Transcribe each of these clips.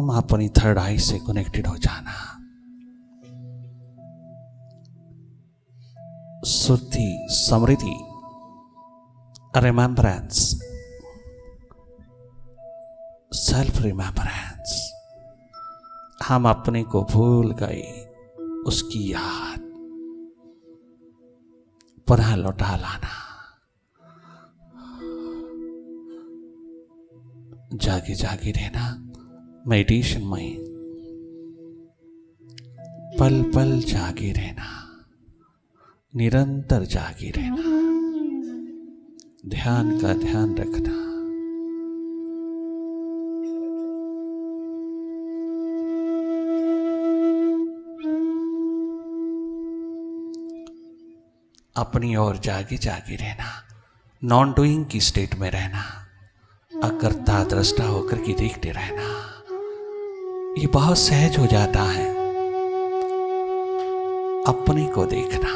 तुम अपनी थर्ड आई से कनेक्टेड हो जाना। शुद्धि, समृद्धि, रिमेम्बरेंस, सेल्फ रिमेम्बरेंस। हम अपने को भूल गए, उसकी याद पुनः लौटा लाना। जागे जागे रहना, मेडिटेशन में पल पल जागे रहना, निरंतर जागे रहना, ध्यान का ध्यान रखना। अपनी ओर जागे जागे रहना, नॉन डूइंग की स्टेट में रहना, अकर्ता दृष्टा होकर के देखते रहना। ये बहुत सहज हो जाता है। अपने को देखना,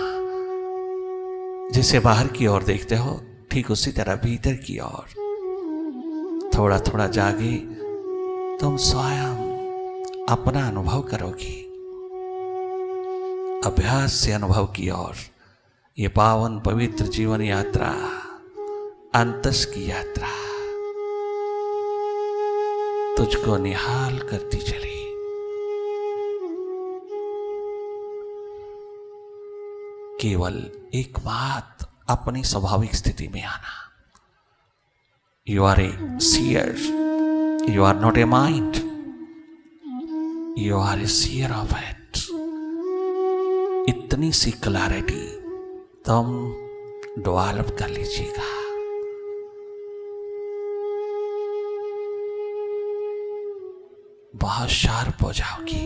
जैसे बाहर की ओर देखते हो ठीक उसी तरह भीतर की ओर थोड़ा थोड़ा जागे, तुम स्वयं अपना अनुभव करोगे। अभ्यास से अनुभव की ओर ये पावन पवित्र जीवन यात्रा, अंतस की यात्रा तुझको निहाल करती चली। केवल एक बात, अपनी स्वाभाविक स्थिति में आना। You are a seer, you are not a mind, you are a seer of it. इतनी सी क्लैरिटी तुम डेवलप कर लीजिएगा। बहुत शार्प हो जाओगी,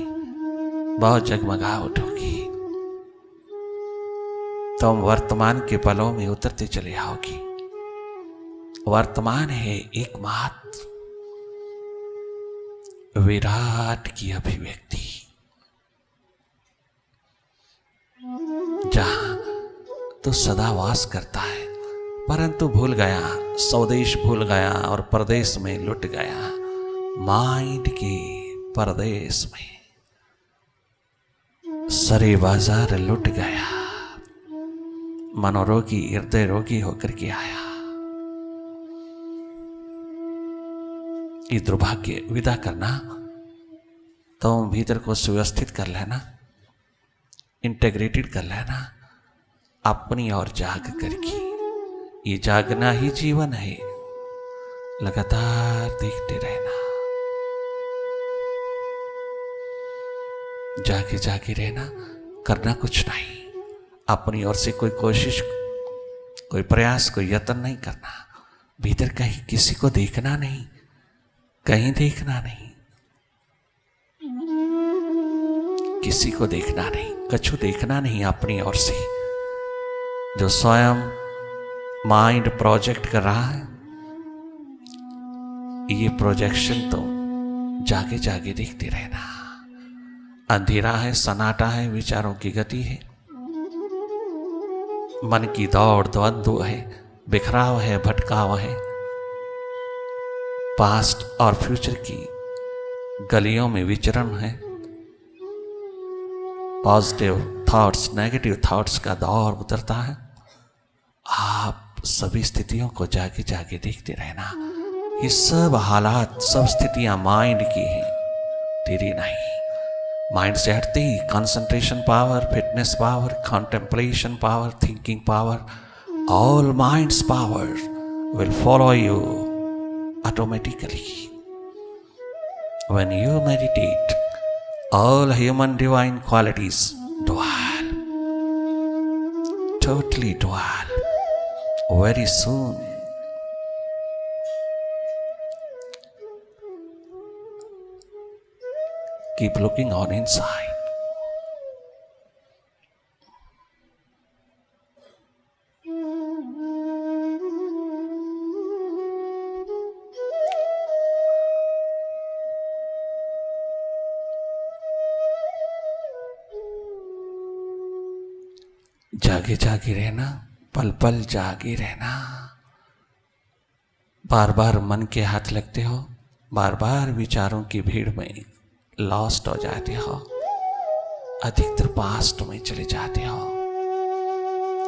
बहुत जगमगा उठोगी। तुम वर्तमान के पलों में उतरते चले आओगी। वर्तमान है एकमात्र विराट की अभिव्यक्ति, जहां तो सदा वास करता है, परंतु भूल गया, स्वदेश भूल गया और परदेश में लुट गया। माइंड के परदेश में सरे बाजार लुट गया, मनोरोगी हृदय रोगी होकर के आया। ये दुर्भाग्य विदा करना, तुम भीतर को सुव्यवस्थित कर लेना, इंटीग्रेटेड कर लेना, अपनी ओर जाग करके। ये जागना ही जीवन है, लगातार देखते रहना, जागे जागे रहना, करना कुछ नहीं। अपनी ओर से कोई कोशिश, कोई प्रयास, कोई यत्न नहीं करना। भीतर कहीं किसी को देखना नहीं, कहीं देखना नहीं, किसी को देखना नहीं, कछु देखना नहीं अपनी ओर से। जो स्वयं माइंड प्रोजेक्ट कर रहा है, ये प्रोजेक्शन तो जागे जागे देखते रहना। अंधेरा है, सन्नाटा है, विचारों की गति है, मन की दौड़ द्वंद्व है, बिखराव है, भटकाव है। पास्ट और फ्यूचर की गलियों में विचरण है। पॉजिटिव थॉट्स, नेगेटिव थॉट्स का दौर उतरता है। आप सभी स्थितियों को जागे जागे देखते रहना। ये सब हालात, सब स्थितियां माइंड की हैं, तेरी नहीं। माइंड से हटते ही concentration power, fitness power, contemplation power, thinking power, all minds power will follow you automatically. When you meditate, all human divine qualities dwell, totally dwell. Very soon, keep looking on inside. जागे जागे रहना, पल पल जागे रहना। बार बार मन के हाथ लगते हो, बार बार विचारों की भीड़ में लॉस्ट हो जाते हो, अधिकतर पास्ट में चले जाते हो,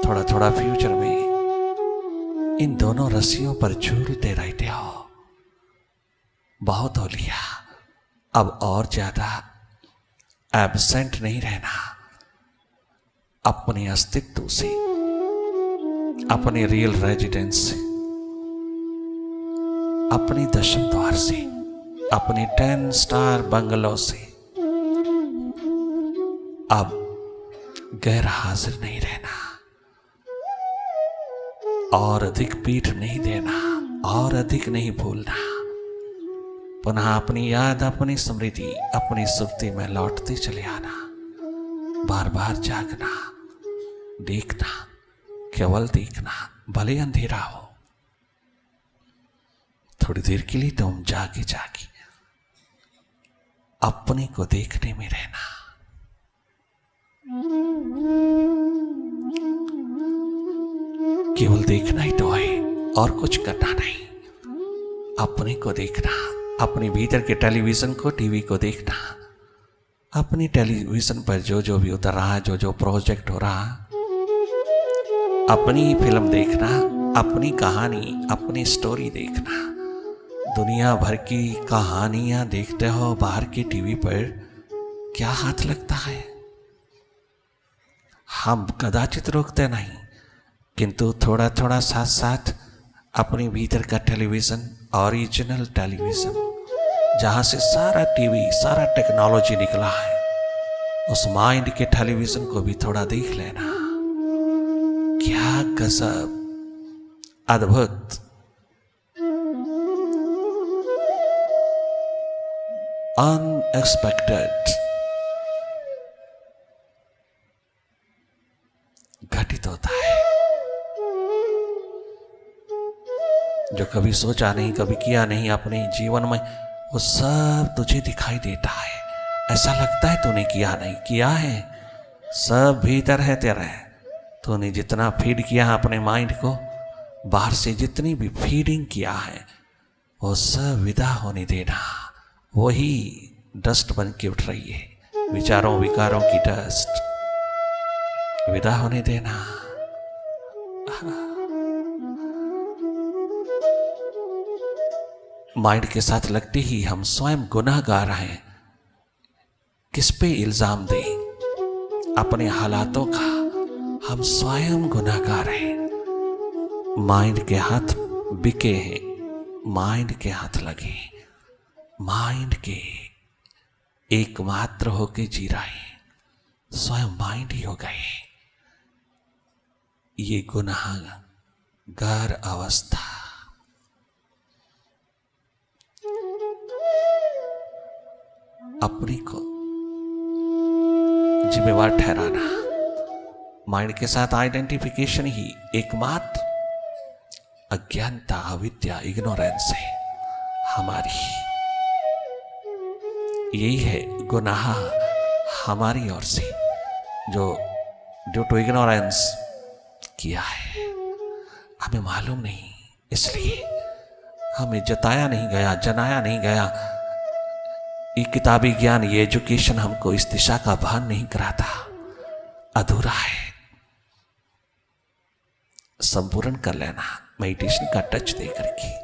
थोड़ा थोड़ा फ्यूचर में इन दोनों रस्सियों पर झूलते रहते हो। बहुत हो लिया, अब और ज्यादा एब्सेंट नहीं रहना। अपने अस्तित्व से, अपने रियल रेजिडेंस से, अपने दशम द्वार से, अपने 10 स्टार बंगलों से अब गैर हाजिर नहीं रहना, और अधिक पीठ नहीं देना, और अधिक नहीं भूलना। पुनः अपनी याद, अपनी स्मृति, अपनी सुर्ती में लौटते चले आना। बार बार जागना, देखना, केवल देखना, भले अंधेरा हो। थोड़ी देर के लिए तुम जागे जागे अपने को देखने में रहना। केवल देखना ही तो है, और कुछ करना नहीं। अपने को देखना, अपने भीतर के टेलीविजन को, टीवी को देखना, अपनी टेलीविजन पर जो जो भी उतर रहा है, जो जो प्रोजेक्ट हो रहा, अपनी फिल्म देखना, अपनी कहानी, अपनी स्टोरी देखना। दुनिया भर की कहानियां देखते हो बाहर की टीवी पर, क्या हाथ लगता है? हम कदाचित रोकते नहीं, किंतु थोड़ा थोड़ा साथ साथ अपने भीतर का टेलीविजन, ओरिजिनल टेलीविजन, जहां से सारा टीवी, सारा टेक्नोलॉजी निकला है, उस माइंड के टेलीविजन को भी थोड़ा देख लेना। क्या गजब, अद्भुत, अनएक्सपेक्टेड घटित होता है, जो कभी सोचा नहीं, कभी किया नहीं अपने जीवन में, वो सब तुझे दिखाई देता है। ऐसा लगता है तूने किया नहीं, किया है, सब भीतर है तेरे। तूने जितना फीड किया अपने माइंड को, बाहर से जितनी भी फीडिंग किया है, वो सब विदा होने देना। वही डस्ट बन के उठ रही है, विचारों विकारों की डस्ट, विदा होने देना। माइंड के साथ लगते ही हम स्वयं गुनाहगार हैं। किस पे इल्जाम दें? अपने हालातों का। हम स्वयं गुनाहगार हैं। माइंड के हाथ बिके हैं, माइंड के हाथ लगे, माइंड के एकमात्र होके जी रहे हैं, स्वयं माइंड ही हो गए। ये गुनाहगार अवस्था। अपने को जिम्मेवार ठहराना, माइंड के साथ आइडेंटिफिकेशन ही एकमात्र अज्ञानता, अविद्या, इग्नोरेंस है हमारी। यही है गुनाह हमारी ओर से, जो ड्यू टू इग्नोरेंस किया है। हमें मालूम नहीं, इसलिए हमें जताया नहीं गया, जनाया नहीं गया। ये किताबी ज्ञान, ये एजुकेशन हमको इस दिशा का भान नहीं कराता। अधूरा है, संपूर्ण कर लेना मेडिटेशन का टच दे करके।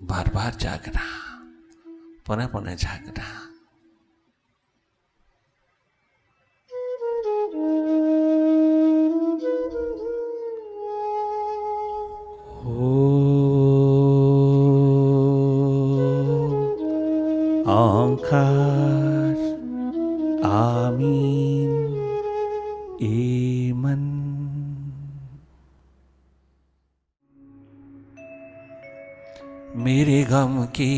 बार बार जागना, पुनः पुनः जागना। ओंकार आमीन ईमन। मेरे गम की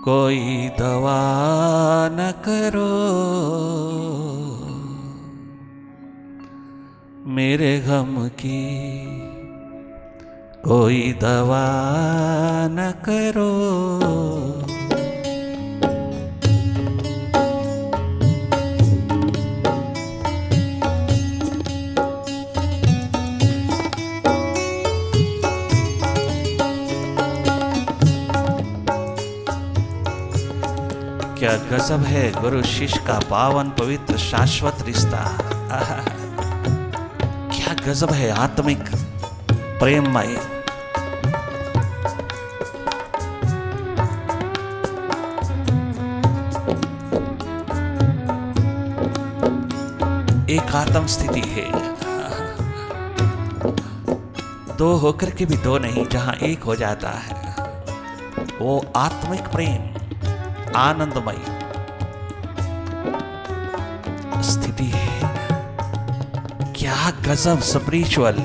कोई दवा न करो, मेरे गम की कोई दवा न करो। क्या गजब है गुरु शिष्य का पावन पवित्र शाश्वत रिश्ता। क्या गजब है आत्मिक प्रेममय। एक आत्म स्थिति है, दो होकर के भी दो नहीं, जहां एक हो जाता है वो आत्मिक प्रेम आनंदमय स्थिति है। क्या गजब स्पिरिचुअल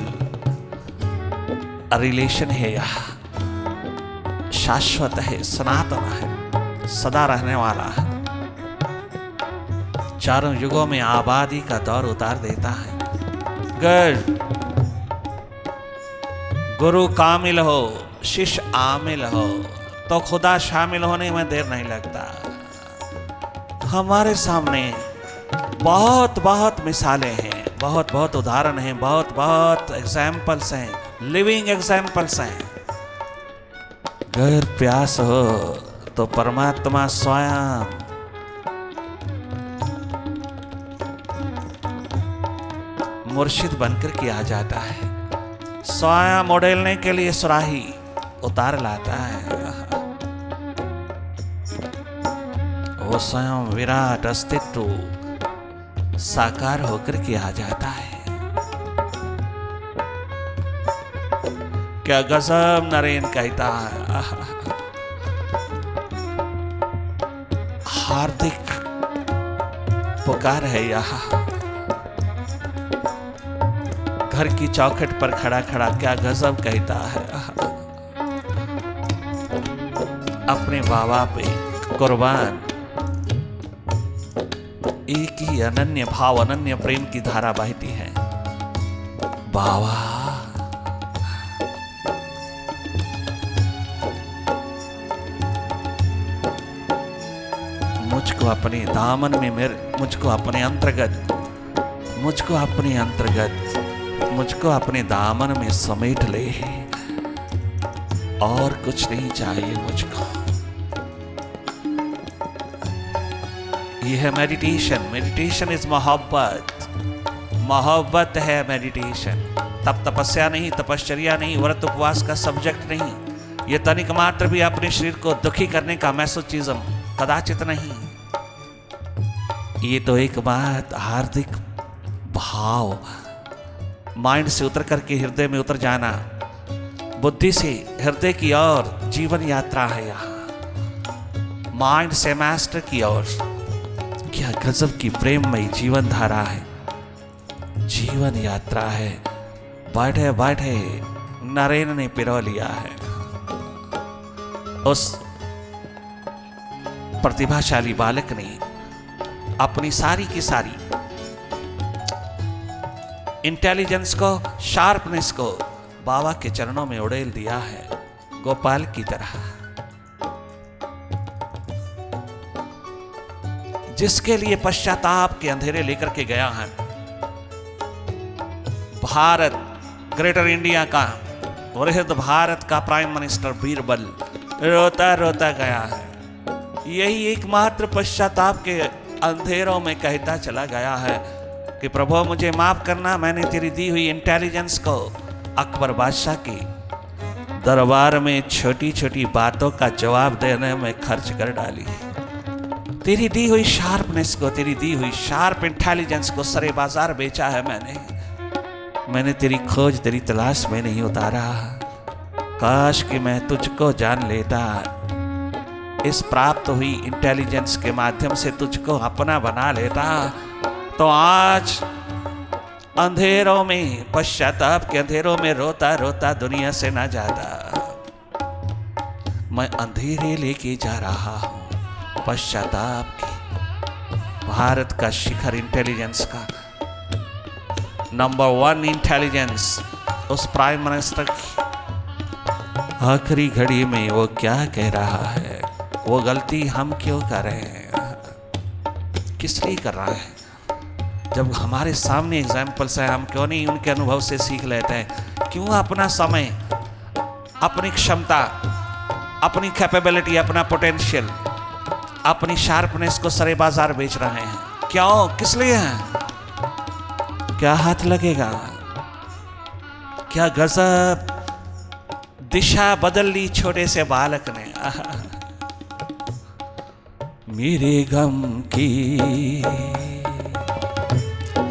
रिलेशन है यह। शाश्वत है, सनातन है, सदा रहने वाला है, चारों युगों में आबादी का दौर उतार देता है। गुरु कामिल हो, शिष्य आमिल हो तो खुदा शामिल होने में देर नहीं लगता। हमारे सामने बहुत बहुत मिसालें हैं, बहुत बहुत उदाहरण हैं, बहुत बहुत एग्जाम्पल्स हैं, लिविंग एग्जाम्पल्स हैं। अगर प्यास हो तो परमात्मा स्वयं मुर्शिद बनकर के आ जाता है, स्वयं उड़ेलने के लिए सुराही उतार लाता है। वो स्वयं विराट अस्तित्व साकार होकर के आ जाता है। क्या गजब नरेन कहता है। हार्दिक पुकार है यह। घर की चौखट पर खड़ा खड़ा क्या गजब कहता है। अपने बाबा पे कुर्बान एक ही अनन्य भाव, अनन्य प्रेम की धारा बहती है। बाबा मुझको अपने दामन में मुझको अपने अपने दामन में समेट ले, और कुछ नहीं चाहिए मुझको। यह है मेडिटेशन। मेडिटेशन इज मोहब्बत। मोहब्बत है मेडिटेशन। तब तपस्या नहीं, तपश्चर्या नहीं, व्रत उपवास का सब्जेक्ट नहीं। यह तनिक मात्र भी अपने शरीर को दुखी करने का मैसोचिज्म कदाचित नहीं। ये तो एक बात हार्दिक भाव, माइंड से उतर करके हृदय में उतर जाना, बुद्धि से हृदय की ओर जीवन यात्रा है यहाँ, माइंड से मास्टर की ओर। क्या गजब की प्रेममयी जीवन धारा है, जीवन यात्रा है। बैठे बैठे नरेन ने पिरो लिया है। उस प्रतिभाशाली बालक ने अपनी सारी की सारी इंटेलिजेंस को, शार्पनेस को बाबा के चरणों में उड़ेल दिया है, गोपाल की तरह। जिसके लिए पश्चाताप के अंधेरे लेकर के गया है भारत, ग्रेटर इंडिया का, वृहद भारत का प्राइम मिनिस्टर बीरबल रोता रोता गया है। यही एकमात्र पश्चाताप के अंधेरों में कहता चला गया है कि प्रभु मुझे माफ करना, मैंने तेरी दी हुई इंटेलिजेंस को अकबर बादशाह की दरबार में छोटी छोटी बातों का जवाब देने में खर्च कर डाली। तेरी दी हुई शार्पनेस को, तेरी दी हुई शार्प इंटेलिजेंस को सरे बाजार बेचा है मैंने तेरी खोज, तेरी तलाश में नहीं उतारा। काश कि मैं तुझको जान लेता, इस प्राप्त हुई इंटेलिजेंस के माध्यम से तुझको अपना बना लेता, तो आज अंधेरों में, पश्चाताप के अंधेरों में रोता रोता दुनिया से ना जाता। मैं अंधेरे लेके जा रहा हूं, पश्चाताप की, भारत का शिखर इंटेलिजेंस का नंबर 1 इंटेलिजेंस उस प्राइम मिनिस्टर की आखिरी घड़ी में वो क्या कह रहा है, वो गलती हम क्यों कर रहे हैं, किस लिए कर रहा है। जब हमारे सामने एग्जाम्पल्स है, हम क्यों नहीं उनके अनुभव से सीख लेते हैं। क्यों अपना समय, अपनी क्षमता, अपनी कैपेबिलिटी, अपना पोटेंशियल, अपनी शार्पनेस को सरे बाजार बेच रहे हैं। क्यों, किस लिए हैं, क्या हाथ लगेगा, क्या गजब दिशा बदल ली छोटे से बालक ने। मेरे गम की,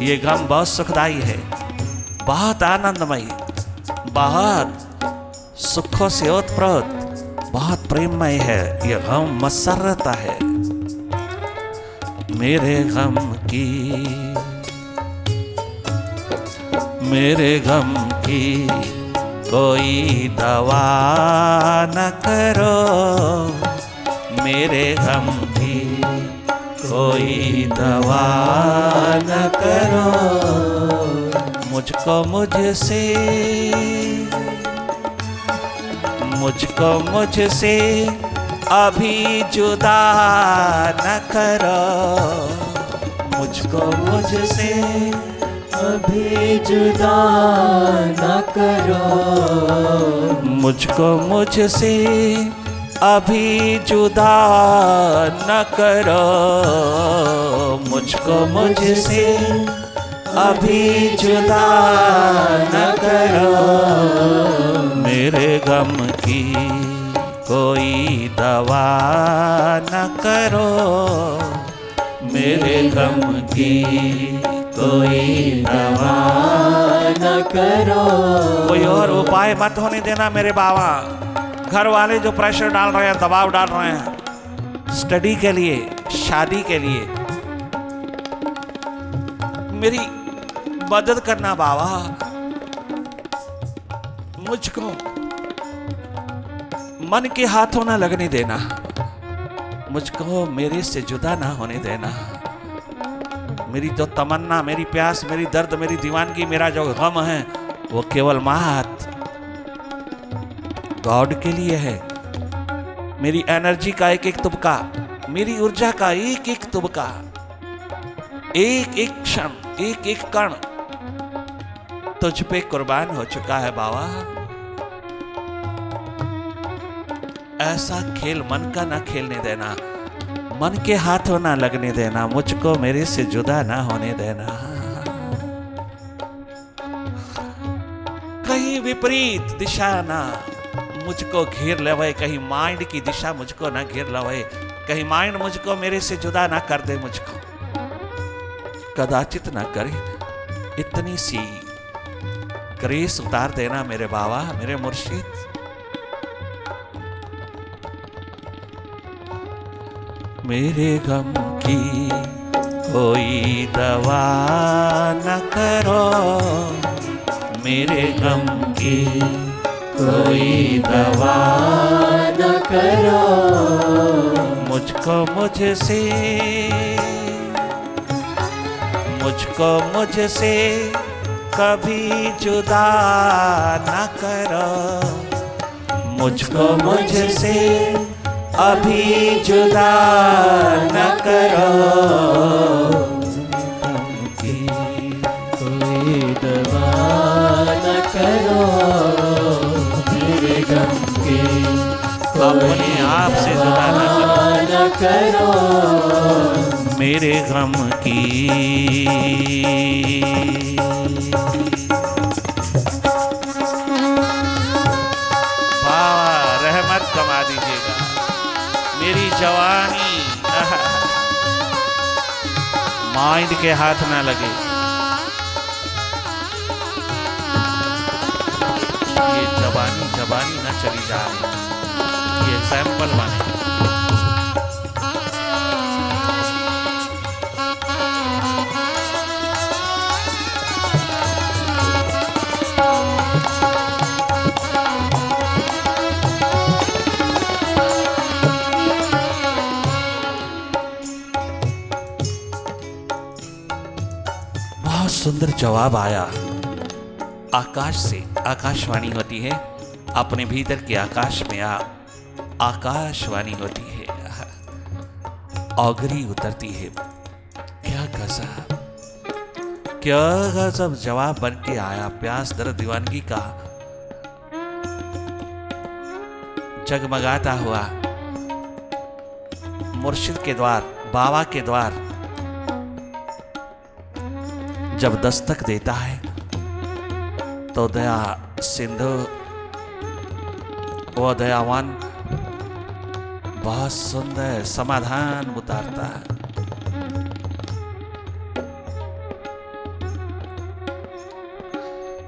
ये गम बहुत सुखदाई है, बहुत आनंदमय, बहुत सुखों से ओतप्रोत, बहुत प्रेममय है। ये गम मसरत है। मेरे गम की, मेरे गम की कोई दवा न करो, मेरे गम की कोई दवा न करो, मुझको मुझसे, मुझको मुझसे अभी जुदा न करो, मुझको मुझसे अभी जुदा न करो, मुझको मुझसे अभी जुदा न करो, मुझको मुझसे अभी जुदा न करो, मेरे गम की कोई दवा न करो, मेरे गम की कोई दवा न करो। कोई और उपाय मत होने देना मेरे बाबा। घर वाले जो प्रेशर डाल रहे हैं, दबाव डाल रहे हैं स्टडी के लिए, शादी के लिए, मेरी मदद करना बाबा। मुझको मन के हाथों ना लगने देना, मुझको मेरे से जुदा ना होने देना। मेरी जो तमन्ना, मेरी प्यास, मेरी दर्द, मेरी दीवानगी, मेरा जो गम है, वो केवल मात गॉड के लिए है। मेरी एनर्जी का एक एक तुबका, मेरी ऊर्जा का एक एक तुबका, एक एक क्षण, एक एक कण तुझ पे कुर्बान हो चुका है बाबा। ऐसा खेल मन का ना खेलने देना, मन के हाथों ना लगने देना, मुझको मेरे से जुदा ना होने देना। कहीं विपरीत दिशा ना मुझको घेर लवे, कहीं माइंड की दिशा मुझको ना घेर लवे, कहीं माइंड मुझको मेरे से जुदा ना कर दे, मुझको कदाचित ना करे। इतनी सी ग्रेस उतार देना मेरे बाबा, मेरे मुर्शिद। मेरे गम की कोई दवा न करो, मेरे गम की कोई दवा न करो, मुझको मुझसे, मुझको मुझसे कभी जुदा न करो, मुझको मुझसे अभी जुदा न करो, कोई दवा न करो, मेरे गम की अपने आप से जुदा न करो, मेरे गम की। बाबा रहमत कमा दीजिएगा। मेरी जवानी माइंड के हाथ ना लगे, ये जवानी ना चली जाए, ये एग्जाम्पल बने। सुंदर जवाब आया आकाश से। आकाशवाणी होती है अपने भीतर के आकाश में आकाशवाणी होती है, औगरी उतरती है। क्या गजब, क्या गजब जवाब बन के आया प्यास दर्द दीवानगी का। जगमगाता हुआ मुर्शिद के द्वार, बाबा के द्वार जब दस्तक देता है तो दया सिंधु वो दयावान बहुत सुंदर समाधान उतारता है।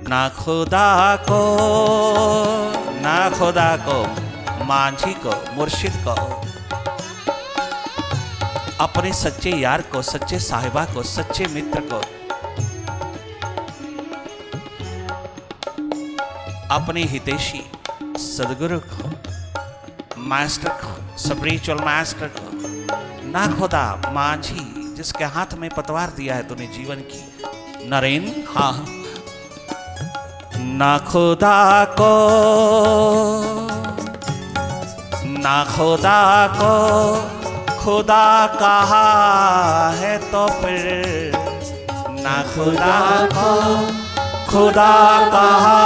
ना खुदा को मांझी को मुर्शिद को, अपने सच्चे यार को, सच्चे साहिबा को, सच्चे मित्र को, अपने हितैषी सदगुरु को, मास्टर को, स्पिरिचुअल मास्टर को, ना खुदा मांझी जिसके हाथ में पतवार दिया है तूने जीवन की, नरेन, हाँ, ना खुदा को खुदा कहा है तो फिर, ना खुदा को खुदा कहा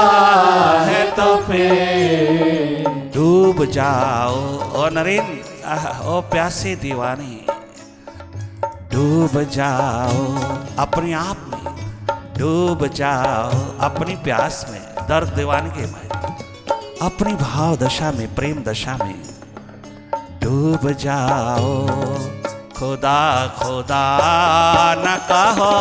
है तो फिर डूब जाओ ओ नरेन, ओ प्यासे दीवाने, डूब जाओ अपने आप में, डूब जाओ अपनी प्यास में, दर्द दीवानगी में, अपनी भाव दशा में, प्रेम दशा में डूब जाओ। खुदा खुदा न कहो,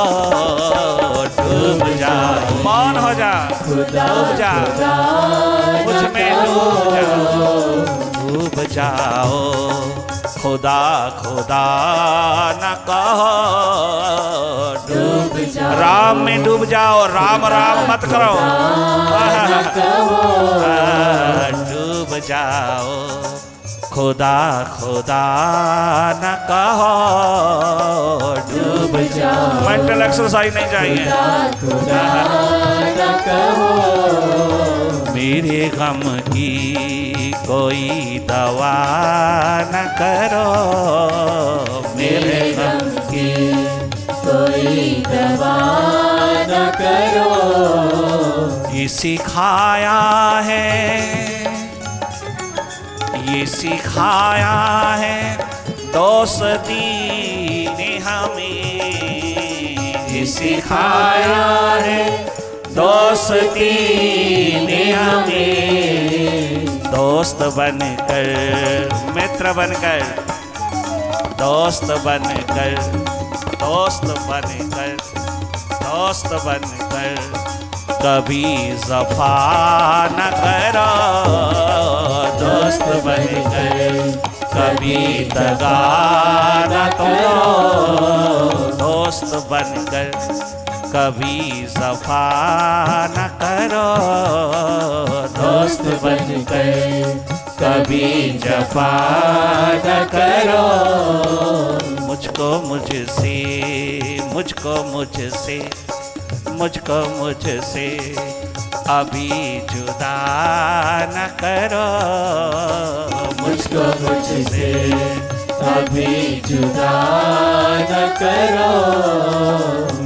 डूब जाओ, मौन हो जा, डूब जा, मुझ में डूब जाओ, खुदा खुदा न कहो, डूब जाओ, राम में डूब जाओ, राम राम मत करो, डूब जाओ, खुदा खुदा न कहो, डूब जाओ। मेंटल एक्सरसाइज नहीं चाहिए, खुदा न कहो, मेरे गम की कोई दवा न करो, मेरे गम की कोई दवा न करो, ये सिखाया है, ये सिखाया है दोस्ती ने हमें, ये सिखाया है दोस्ती ने हमें, दोस्त बनकर मित्र बनकर, दोस्त बनकर दोस्त बनकर दोस्त बनकर कभी जफा न करो, दोस्त बनकर कभी दगा न करो, दोस्त बनकर कभी जफा न करो, दोस्त बनकर कभी जफा न करो, मुझको मुझसे मुझको मुझसे मुझको मुझसे अभी जुदा न करो, मुझको मुझसे अभी जुदा न करो,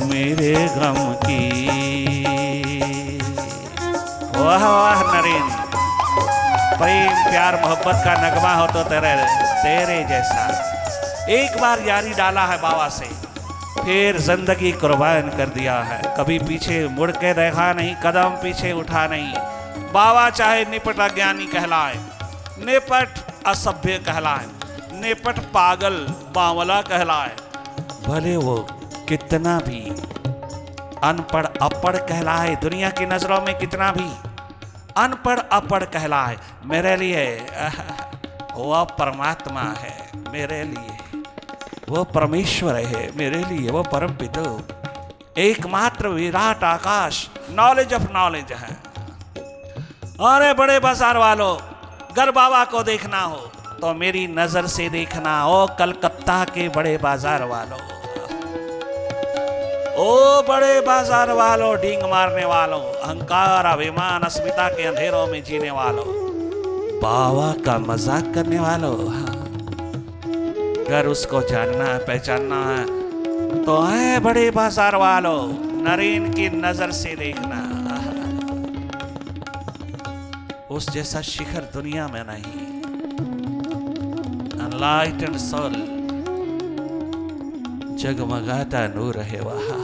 मेरे गम की। वाह वाह नरेन, प्रेम प्यार मोहब्बत का नगमा हो तो तेरे जैसा। एक बार यारी डाला है बाबा से, फिर जिंदगी कुर्बान कर दिया है, कभी पीछे मुड़ के देखा नहीं, कदम पीछे उठा नहीं। बाबा चाहे निपट अज्ञानी कहलाए, निपट असभ्य कहलाए, निपट पागल बावला कहलाए, भले वो कितना भी अनपढ़ अपढ़ कहलाए, दुनिया की नजरों में कितना भी अनपढ़ अपढ़ कहलाए, मेरे लिए वह परमात्मा है, मेरे लिए वो परमेश्वर है, मेरे लिए वो परम पिता, एकमात्र विराट आकाश, नॉलेज ऑफ नॉलेज है। अरे बड़े बाजार वालों, अगर बाबा को देखना हो तो मेरी नजर से देखना, ओ कलकत्ता के बड़े बाजार वालों। ओ बड़े बाजार वालों, डींग मारने वालों, अहंकार अभिमान अस्मिता के अंधेरों में जीने वालों, बाबा का मजाक करने वालों, अगर उसको जानना है पहचानना है तो है बड़े बाजार वालों, नरेन की नजर से देखना। उस जैसा शिखर दुनिया में नहीं। अनलाइटेंड सोल, जगमगाता नूर है वहां,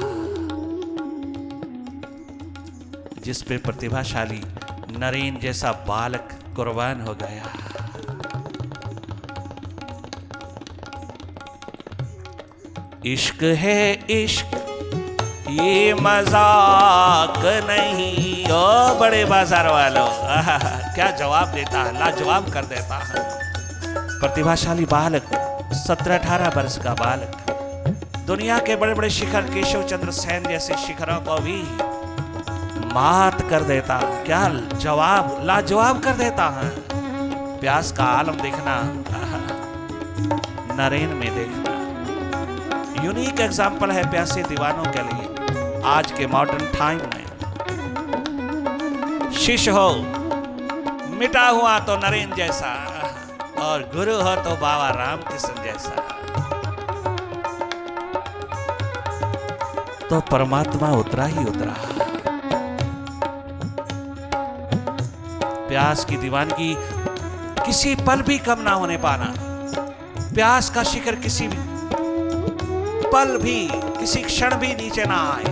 जिस पे प्रतिभाशाली नरेन जैसा बालक कुर्बान हो गया। इश्क है इश्क, ये मजाक नहीं। ओ बड़े बाजार वालों, क्या जवाब देता है, लाजवाब कर देता है। प्रतिभाशाली बालक, 17-18 वर्ष का बालक, दुनिया के बड़े बड़े शिखर, केशव चंद्र सेन जैसे शिखरों को भी मात कर देता। क्या जवाब, लाजवाब कर देता है। प्यास का आलम देखना, नरेन में देखना यूनिक एग्जाम्पल है प्यासे दीवानों के लिए आज के मॉडर्न टाइम में। शिष्य हो मिटा हुआ तो नरेन जैसा, और गुरु हो तो बाबा रामकृष्ण जैसा। तो परमात्मा उतरा ही उतरा। प्यास की दीवानगी किसी पल भी कम ना होने पाना। प्यास का शिखर किसी भी पल भी, किसी क्षण भी नीचे ना आए।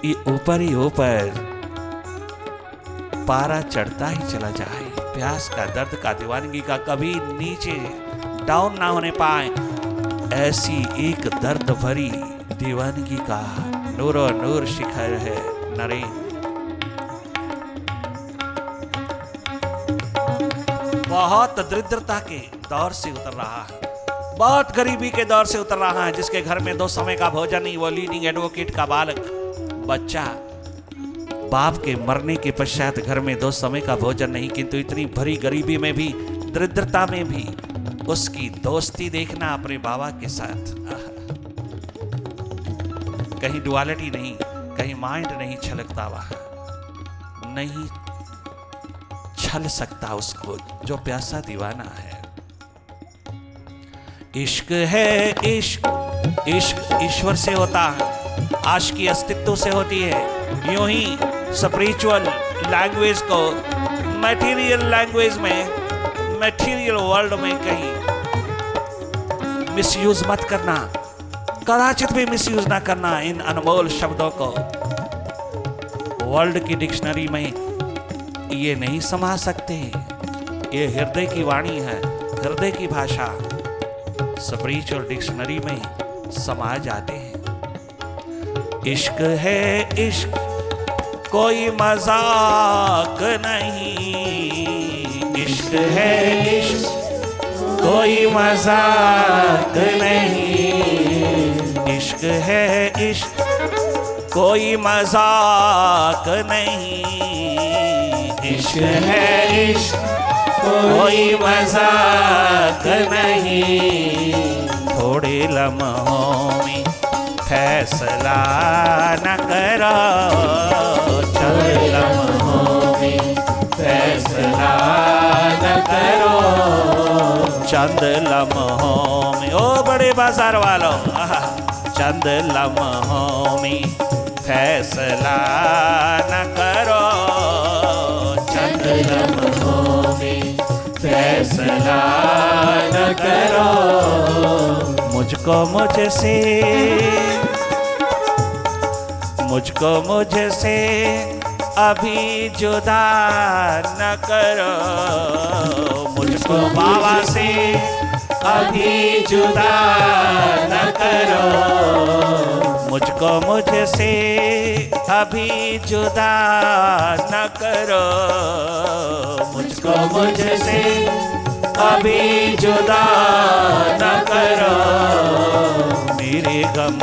ये ऊपर ही ऊपर पारा चढ़ता ही चला जाए। प्यास का, दर्द का, दीवानगी का कभी नीचे डाउन ना होने पाए। ऐसी एक दर्द भरी दीवानगी का नूरो नूर शिखर है नरेन। बहुत दरिद्रता के दौर से उतर रहा है, बहुत गरीबी के दौर से उतर रहा है, जिसके घर में 2 समय का भोजन नहीं। वो लीडिंग एडवोकेट का बालक बच्चा, बाप के मरने के पश्चात घर में 2 समय का भोजन नहीं, किंतु इतनी भरी गरीबी में भी, दरिद्रता में भी उसकी दोस्ती देखना अपने बाबा के साथ। कहीं डुअलिटी नहीं, कहीं माइंड नहीं छलकता वहां, नहीं छल सकता उसको जो प्यासा दीवाना है। इश्क है इश्क, इश्क ईश्वर से होता है, आशिकी अस्तित्व से होती है। यूं ही स्पिरिचुअल लैंग्वेज को मटेरियल लैंग्वेज में, मटेरियल वर्ल्ड में कहीं मिसयूज मत करना, कदाचित भी मिसयूज ना करना इन अनमोल शब्दों को। वर्ल्ड की डिक्शनरी में ये नहीं समा सकते। ये हृदय की वाणी है, हृदय की भाषा, स्पिरिचुअल डिक्शनरी में समा जाते हैं। इश्क है इश्क, कोई मजाक नहीं। इश्क है इश्क, कोई मजाक नहीं। इश्क है इश्क, कोई मजाक नहीं। इश्क है इश्क, कोई मजाक नहीं। थोड़े लम्हों में फैसला न करो, थोड़े लम्हों में फैसला न करो। चंद लम्हों में, ओ बड़े बाजार वालों, चंद लम्हों में फैसला न करो। चंद लम्हों में फैसला न करो। मुझको मुझसे, मुझको मुझसे अभी जुदा न करो। मुझको बाबा से अभी जुदा न करो। मुझको मुझसे अभी जुदा न करो। मुझको मुझसे अभी जुदा न करो। मेरे गम